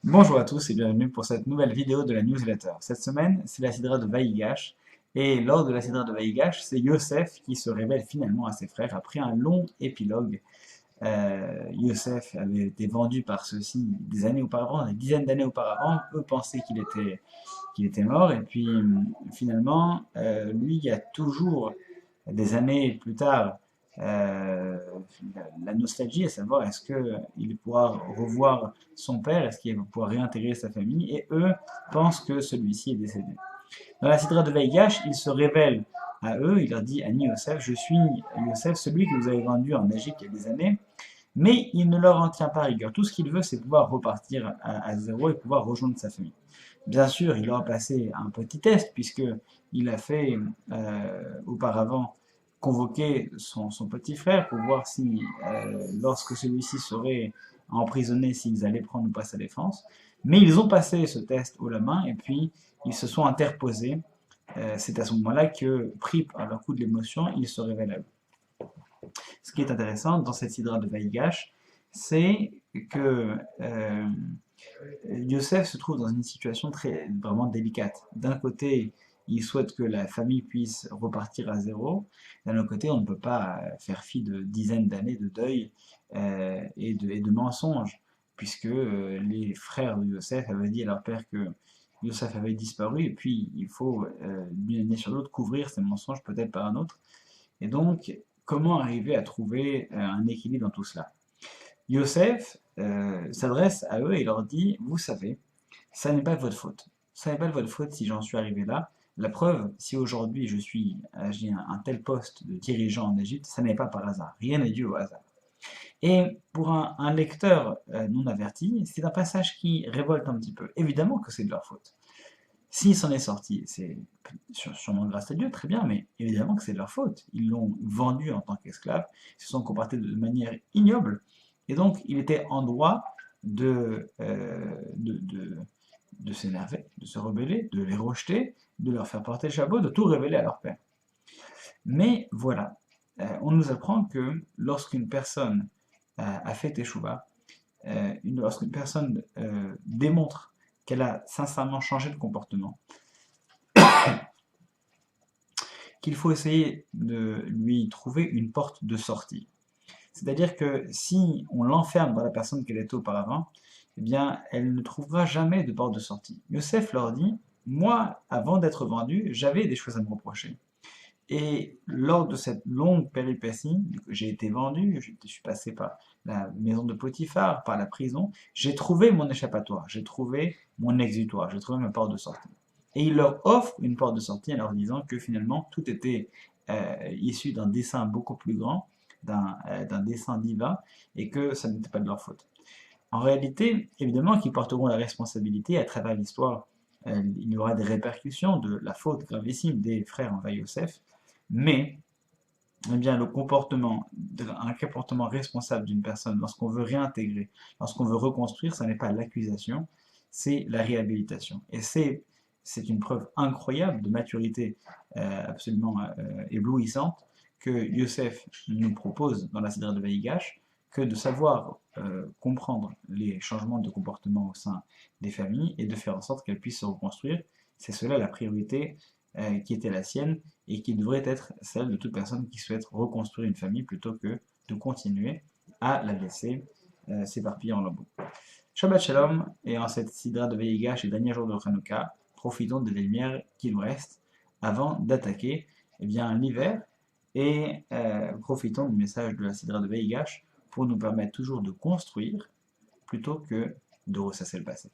Bonjour à tous et bienvenue pour cette nouvelle vidéo de la newsletter. Cette semaine, c'est la Sidra de Vaïgash. Et lors de la Sidra de Vaïgash, c'est Yosef qui se révèle finalement à ses frères après un long épilogue. Yosef avait été vendu par ceux-ci des années auparavant, des dizaines d'années auparavant. Eux pensaient qu'il était mort. Et puis finalement, lui, il y a toujours des années plus tard, euh, la nostalgie, à savoir est-ce qu'il pourra revoir son père, est-ce qu'il va pouvoir réintégrer sa famille, et eux pensent que celui-ci est décédé. Dans la Sidra de Vaïgash, il se révèle à eux, il leur dit à Yosef, je suis Yosef, celui que vous avez vendu en Égypte il y a des années, mais il ne leur en tient pas rigueur. Tout ce qu'il veut, c'est pouvoir repartir à zéro et pouvoir rejoindre sa famille. Bien sûr, il aura passé un petit test, puisqu'il a fait auparavant convoquer son petit frère pour voir si, lorsque celui-ci serait emprisonné, s'ils allaient prendre ou pas sa défense. Mais ils ont passé ce test haut la main et puis ils se sont interposés. C'est à ce moment-là que, pris par leur coup de l'émotion, ils se révèlent à eux. Ce qui est intéressant dans cette sidra de Vaïgash, c'est que Yosef se trouve dans une situation vraiment délicate. D'un côté, il souhaite que la famille puisse repartir à zéro. D'un autre côté, on ne peut pas faire fi de dizaines d'années de deuil et de mensonges, puisque les frères de Yosef avaient dit à leur père que Yosef avait disparu, et puis il faut d'une année sur l'autre couvrir ces mensonges peut-être par un autre. Et donc, comment arriver à trouver un équilibre dans tout cela? Yosef s'adresse à eux et leur dit, vous savez, ça n'est pas de votre faute. Ça n'est pas de votre faute si j'en suis arrivé là. La preuve, si aujourd'hui j'ai un tel poste de dirigeant en Égypte, ça n'est pas par hasard. Rien n'est dû au hasard. Et pour un lecteur non averti, c'est un passage qui révolte un petit peu. Évidemment que c'est de leur faute. S'il s'en est sorti, c'est sûrement grâce à Dieu, très bien, mais évidemment que c'est de leur faute. Ils l'ont vendu en tant qu'esclave, ils se sont comportés de manière ignoble, et donc il était en droit de s'énerver, de se rebeller, de les rejeter, de leur faire porter le chapeau, de tout révéler à leur père. Mais voilà, on nous apprend que lorsqu'une personne a fait échouva, lorsqu'une personne démontre qu'elle a sincèrement changé de comportement, qu'il faut essayer de lui trouver une porte de sortie. C'est-à-dire que si on l'enferme dans la personne qu'elle était auparavant, eh bien, elle ne trouvera jamais de porte de sortie. Yosef leur dit, moi, avant d'être vendu, j'avais des choses à me reprocher. Et lors de cette longue péripétie, j'ai été vendu, je suis passé par la maison de Potiphar, par la prison, j'ai trouvé mon échappatoire, j'ai trouvé mon exutoire, j'ai trouvé ma porte de sortie. Et il leur offre une porte de sortie en leur disant que finalement tout était issu d'un dessein beaucoup plus grand, d'un dessein divin, et que ça n'était pas de leur faute. En réalité, évidemment qu'ils porteront la responsabilité à travers l'histoire. Il y aura des répercussions de la faute gravissime des frères envers Yosef, mais eh bien, un comportement responsable d'une personne, lorsqu'on veut réintégrer, lorsqu'on veut reconstruire, ça n'est pas l'accusation, c'est la réhabilitation. Et c'est une preuve incroyable de maturité absolument éblouissante que Yosef nous propose dans la Sidra de Vaïgash, que de savoir comprendre les changements de comportement au sein des familles et de faire en sorte qu'elles puissent se reconstruire. C'est cela la priorité qui était la sienne et qui devrait être celle de toute personne qui souhaite reconstruire une famille plutôt que de continuer à la laisser s'éparpiller en lambeaux. Shabbat Shalom, et en cette sidra de Vaïgash et dernier jour de Hanouka, profitons des lumières qui nous restent avant d'attaquer l'hiver et profitons du message de la sidra de Vaïgash pour nous permettre toujours de construire plutôt que de ressasser le passé.